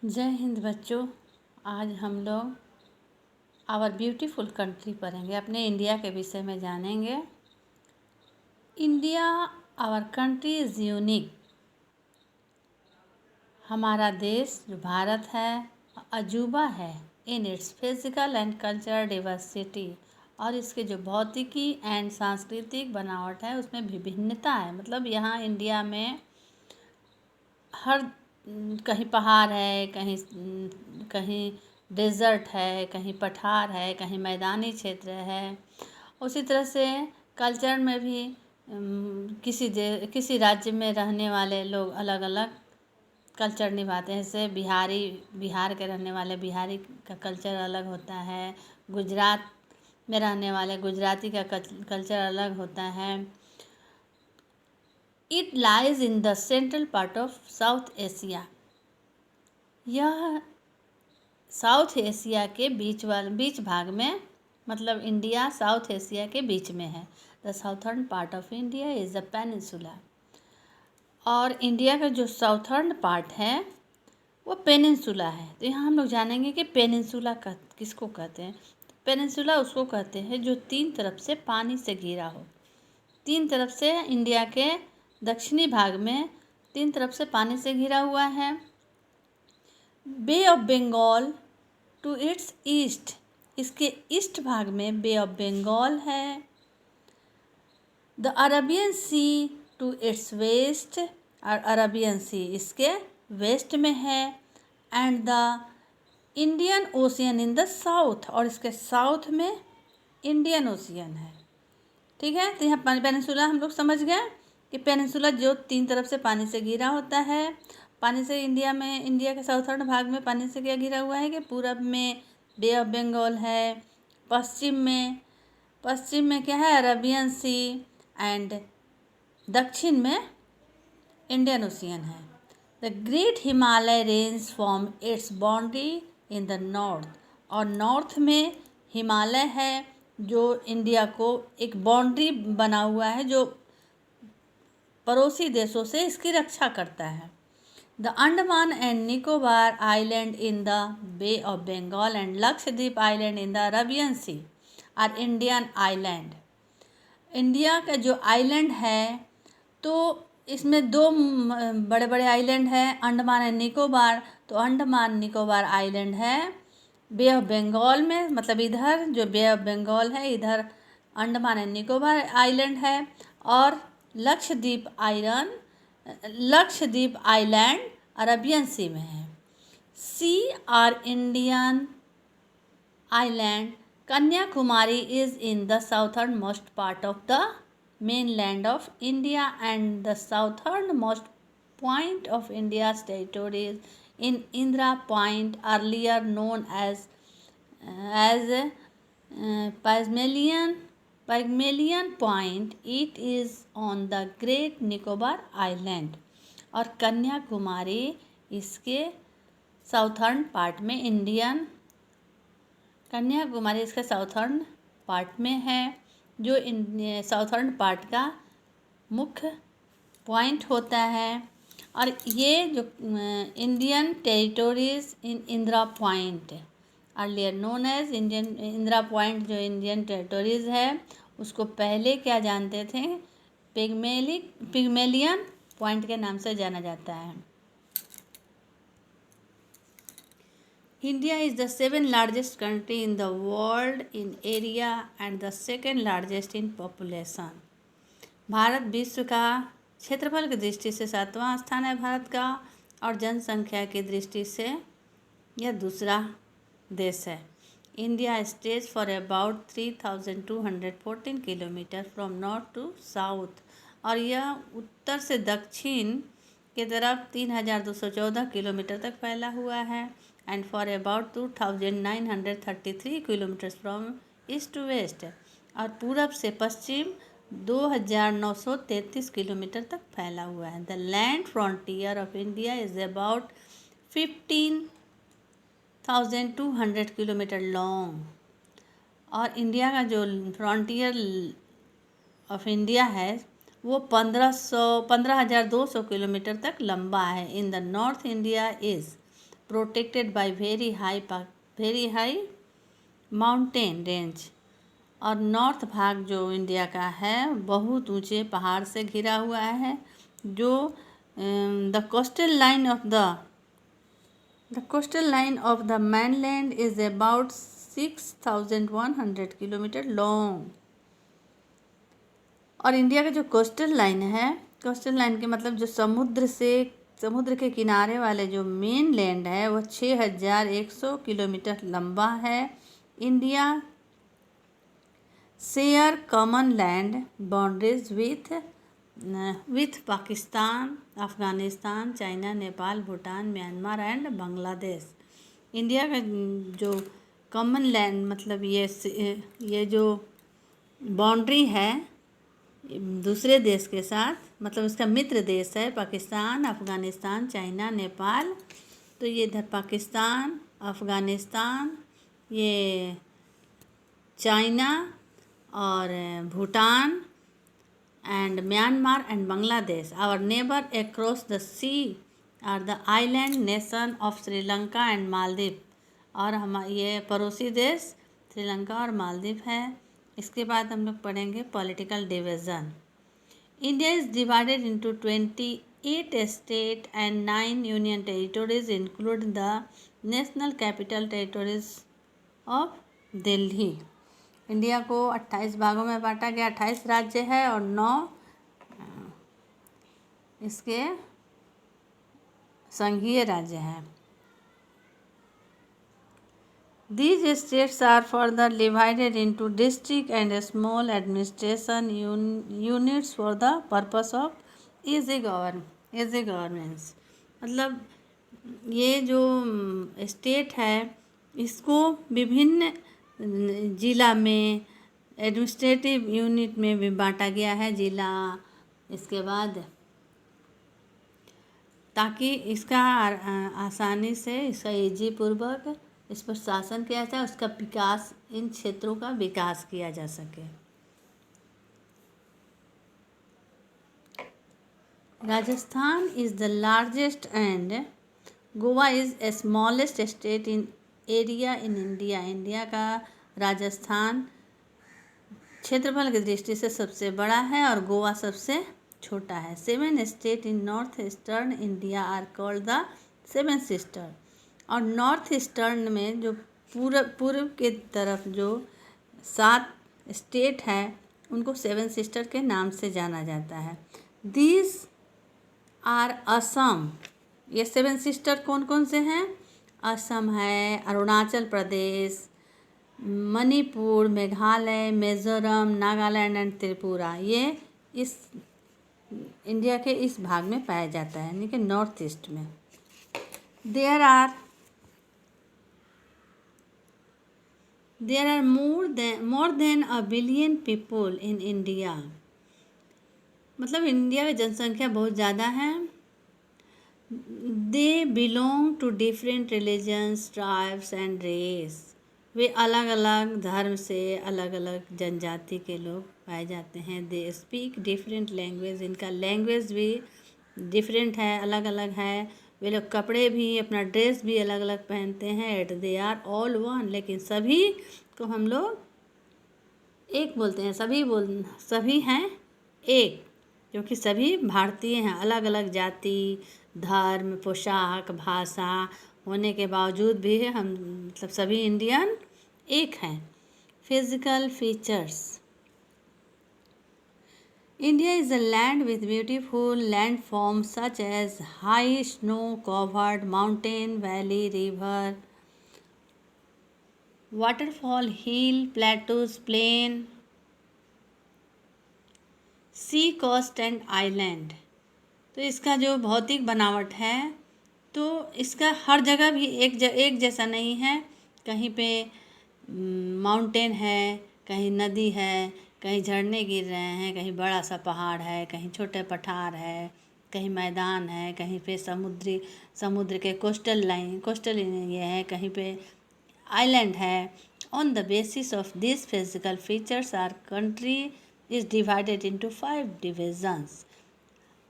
जय हिंद बच्चों। आज हम लोग आवर ब्यूटीफुल कंट्री पढ़ेंगे, अपने इंडिया के विषय में जानेंगे। India our country is unique. हमारा देश जो भारत है अजूबा है in its physical and cultural diversity, और इसके जो भौतिकी एंड सांस्कृतिक बनावट है उसमें विभिन्नता है। मतलब यहाँ इंडिया में हर कहीं पहाड़ है, कहीं कहीं डेजर्ट है, कहीं पठार है, कहीं मैदानी क्षेत्र है। उसी तरह से कल्चर में भी किसी राज्य में रहने वाले लोग अलग अलग कल्चर निभाते हैं। जैसे बिहार के रहने वाले बिहारी का कल्चर अलग होता है, गुजरात में रहने वाले गुजराती का कल्चर अलग होता है। It lies in the central part of south Asia. यह साउथ एशिया के बीच भाग में, मतलब इंडिया साउथ एशिया के बीच में है। The southern part of India is the peninsula. और इंडिया का जो साउथर्न पार्ट है वो पेनिनसुला है। तो यहाँ हम लोग जानेंगे कि पेनिनसुला किसको कहते हैं। पेनिनसुला उसको कहते हैं जो तीन तरफ से पानी से घिरा हो। तीन तरफ से इंडिया के दक्षिणी भाग में तीन तरफ से पानी से घिरा हुआ है। Bay of Bengal to its east, इसके ईस्ट भाग में बे ऑफ बंगाल है। The Arabian sea to its west, और अरबियन सी इसके वेस्ट में है। And the Indian ocean in the south, और इसके साउथ में इंडियन ओशियन है। ठीक है, तो यहाँ पेनिनसुला हम लोग समझ गए कि पेनिनसुला जो तीन तरफ से पानी से घिरा होता है। पानी से इंडिया के साउथर्न भाग में पानी से क्या घिरा हुआ है कि पूरब में बे ऑफ बंगाल है, पश्चिम में क्या है, अरबियन सी, एंड दक्षिण में इंडियन ओशियन है। The great Himalaya range form it's boundary in the north, और नॉर्थ में हिमालय है जो इंडिया को एक बाउंड्री बना हुआ है जो पड़ोसी देशों से इसकी रक्षा करता है। The Andaman and Nicobar island in the Bay of Bengal and Lakshadweep island in the Arabian Sea are Indian island. India का जो आइलैंड है तो इसमें दो बड़े बड़े आइलैंड हैं, अंडमान एंड निकोबार। तो अंडमान निकोबार आइलैंड है बे ऑफ बंगाल में, मतलब इधर जो बे ऑफ बंगाल है इधर अंडमान एंड निकोबार आइलैंड है। और लक्षद्वीप आइलैंड अरबियन सी में है। Sea are Indian island. Kanyakumari is in the southern most part of the mainland of India and the southernmost point of India's territories in Indra Point, earlier known as Pygmalion Point. It is on the Great Nicobar Island. और कन्याकुमारी इसके southern part में कन्याकुमारी इसके southern part में है, जो southern part का मुख्य point होता है। और ये जो Indian territories in Indira point, earlier known as Indira point, जो इंडियन टेरिटोरीज है उसको पहले क्या जानते थे, पिग्मेलियन पॉइंट के नाम से जाना जाता है। India is the seventh largest country in the world in area and the second largest in population. Bharat विश्व का क्षेत्रफल की दृष्टि से सातवां स्थान है भारत का, और जनसंख्या की दृष्टि से यह दूसरा देश है। India stretch for about 3214 kilometre from north to south, और यह उत्तर से दक्षिण की तरफ 3214 किलोमीटर तक फैला हुआ है। And for about 2933 kilometre from east to west, और पूरब से पश्चिम 2933 किलोमीटर तक फैला हुआ है। The land frontier of India is about 15,200 kilometre long, और इंडिया का जो फ्रंटियर ऑफ इंडिया है वो 15,200 किलोमीटर तक लंबा है। In the north India is protected by very high mountain range. और नॉर्थ भाग जो इंडिया का है बहुत ऊंचे पहाड़ से घिरा हुआ है, जो the coastal line of the mainland is about 6,100 kilometre long. और इंडिया का जो कोस्टल लाइन है, कोस्टल लाइन के मतलब जो समुद्र के किनारे वाले जो मेन लैंड है वो 6,100 किलोमीटर लंबा है। India share common land boundaries with Pakistan, Afghanistan, China, Nepal, Bhutan, Myanmar and Bangladesh. India का जो कॉमन लैंड मतलब ये जो बाउंड्री है दूसरे देश के साथ, मतलब इसका मित्र देश है पाकिस्तान, अफ़गानिस्तान, चाइना, नेपाल। तो ये इधर पाकिस्तान, अफ़गानिस्तान, ये चाइना और Bhutan and Myanmar and Bangladesh. Our neighbour across the sea are the island nation of Sri Lanka and Maldives. और ये पड़ोसी देश श्रीलंका और मालदीव है। इसके बाद हम लोग पढ़ेंगे political division. India is divided into 28 state and 9 union territories include the national capital territories of Delhi. India को 28 भागों में बांटा गया, 28 राज्य है और 9 इसके संघीय राज्य हैं। These states are further divided into district and small administration units for the purpose of easy governance। मतलब ये जो स्टेट है इसको विभिन्न ज़िला में एडमिनिस्ट्रेटिव यूनिट में भी बांटा गया है, ज़िला। इसके बाद ताकि इसका आसानी से इसका ईजी पूर्वक इस पर शासन किया जाए, उसका विकास, इन क्षेत्रों का विकास किया जा सके। Rajasthan is the largest and Goa is a smallest state in area in India. India का राजस्थान क्षेत्रफल की दृष्टि से सबसे बड़ा है और गोवा सबसे छोटा है। 7 state in north eastern India are called the 7 sister. और नॉर्थ ईस्टर्न में जो पूर्व के तरफ जो 7 स्टेट है उनको 7 सिस्टर के नाम से जाना जाता है। These are Assam. ये 7 सिस्टर कौन कौन से हैं? असम है, अरुणाचल प्रदेश, मणिपुर, मेघालय, मिज़ोरम, नागालैंड एंड त्रिपुरा। ये इस इंडिया के इस भाग में पाया जाता है, यानी कि नॉर्थ ईस्ट में। There are more than a billion people in India। मतलब इंडिया में जनसंख्या बहुत ज़्यादा है। They belong to different religions, tribes and race. वे अलग अलग धर्म से अलग अलग जनजाति के लोग पाए जाते हैं। They speak different language. इनका लैंग्वेज भी डिफरेंट है, अलग अलग है। वे लोग कपड़े भी, अपना ड्रेस भी अलग अलग पहनते हैं। Yet they are all one. लेकिन सभी को हम लोग एक बोलते हैं। सभी हैं एक, क्योंकि सभी भारतीय हैं। अलग अलग जाति, धर्म, पोशाक, भाषा होने के बावजूद भी हम मतलब सभी इंडियन एक हैं। Physical features. India is a land with beautiful landforms such as high snow-covered mountain, valley, river, waterfall, hill, plateaus, plain, sea coast and island। तो इसका जो भौतिक बनावट है तो इसका हर जगह भी एक जैसा नहीं है। कहीं पे माउंटेन है, कहीं नदी है, कहीं झरने गिर रहे हैं, कहीं बड़ा सा पहाड़ है, कहीं छोटे पठार है, कहीं मैदान है, कहीं पे समुद्र के कोस्टल ये है, कहीं पे आइलैंड है। On the basis of this physical features our country is divided into 5 divisions.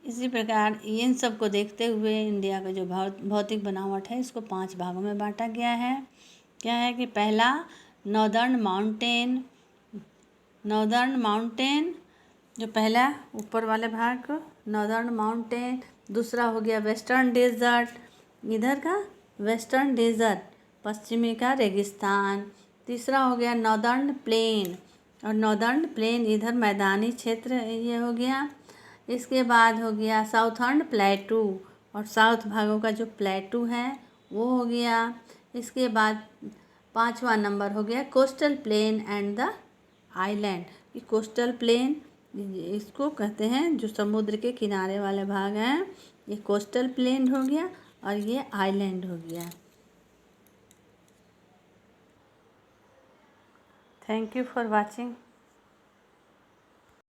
इसी प्रकार इन सब को देखते हुए इंडिया का जो भौतिक बनावट है इसको 5 भागों में बांटा गया है। क्या है कि पहला नॉर्दर्न माउंटेन जो पहला ऊपर वाले भाग को नॉर्दर्न माउंटेन, दूसरा हो गया वेस्टर्न डेजर्ट, इधर का वेस्टर्न डेजर्ट, पश्चिमी का रेगिस्तान, तीसरा हो गया नॉर्दर्न प्लेन, और नॉर्दर्न प्लेन इधर मैदानी क्षेत्र ये हो गया। इसके बाद हो गया साउथर्न प्लेटू, और साउथ भागों का जो प्लेटू है वो हो गया। इसके बाद 5वां नंबर हो गया coastal plain and the island. ये कोस्टल प्लेन इसको कहते हैं जो समुद्र के किनारे वाले भाग हैं, ये कोस्टल प्लेन हो गया और ये आइलैंड हो गया। Thank you for watching.